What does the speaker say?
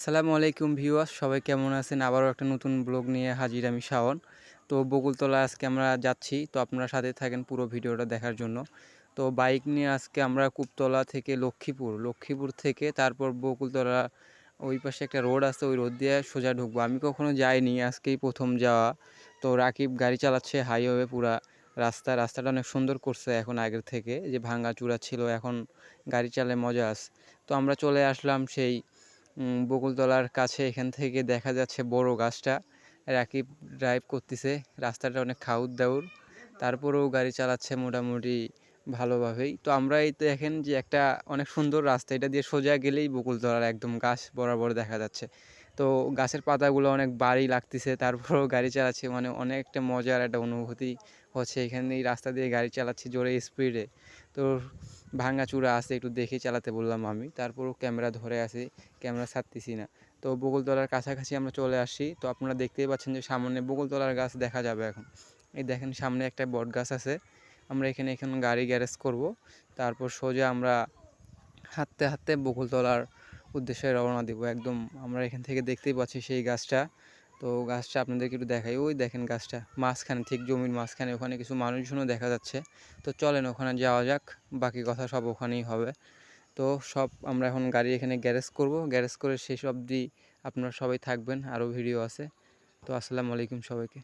আসসালামু আলাইকুম ভিউয়ার্স, সবাই কেমন আছেন? আবারও একটা নতুন ব্লগ নিয়ে হাজির আমি শাওন। তো বকুলতলা আজকে আমরা যাচ্ছি, তো আপনারা সাথে থাকেন পুরো ভিডিওটা দেখার জন্য। তো বাইক নিয়ে আজকে আমরা কূপতলা থেকে লক্ষ্মীপুর থেকে তারপর বকুলতলা, ওই পাশে একটা রোড আছে, ওই রোড দিয়ে সোজা ঢুকবো। আমি কখনো যাইনি, আজকেই প্রথম যাওয়া। তো রাকিব গাড়ি চালাচ্ছে হাইওয়ে পুরা রাস্তাটা অনেক সুন্দর করছে এখন আগের থেকে, যে ভাঙাচোরা ছিল এখন গাড়ি চালায় মজা আছে। তো আমরা চলে আসলাম সেই বকুলতলার কাছে। এখান থেকে দেখা যাচ্ছে বড় গাছটা। রাকিব ড্রাইভ করতেছে, রাস্তাটা অনেক খাউড় দাউড়, তারপরেও গাড়ি চালাচ্ছে মোটামুটি ভালোভাবেই। তো আমরা এই দেখেন যে একটা অনেক সুন্দর রাস্তা, এটা দিয়ে সোজা গেলেই বকুলতলার একদম গাছ বরাবর দেখা যাচ্ছে। তো গাছের পাতাগুলো অনেক ভারী লাগতেছে, তারপরেও গাড়ি চালাচ্ছি, মানে অনেক একটা মজার একটা অনুভূতি হচ্ছে। এখানে এই রাস্তা দিয়ে গাড়ি চালাচ্ছি জোরে স্পিডে। তো ভাঙাচোরা আছে, একটু দেখে চালাতে বললাম আমি, তারপরও ক্যামেরা ধরে আছে, ক্যামেরা ছাড়তেছি না। তো বকুলতলার কাছাকাছি আমরা চলে আসি। তো আপনারা দেখতেই পাচ্ছেন যে সামনে বকুলতলার গাছ দেখা যাবে এখন। এই দেখেন সামনে একটা বট গাছ আছে। আমরা এখানে গাড়ি গ্যারেজ করব, তারপর সোজা আমরা হাঁটতে হাঁটতে বকুলতলার উদ্দেশ্যে রওনা দিব একদম। আমরা এখান থেকে দেখতেই পাচ্ছি সেই গাছটা। তো গাছটা আপনাদেরকে একটু দেখাই, ওই দেখেন গাছটা মাঝখানে, ঠিক জমির মাঝখানে, ওখানে কিছু মানুষজনও দেখা যাচ্ছে। তো চলেন ওখানে যাওয়া যাক, বাকি কথা সব ওখানেই হবে। তো সব আমরা এখন গাড়ি এখানে গ্যারেজ করব, গ্যারেজ করে শেষ অবধি আপনারা সবাই থাকবেন, আরও ভিডিও আছে। তো আসসালামু আলাইকুম সবাইকে।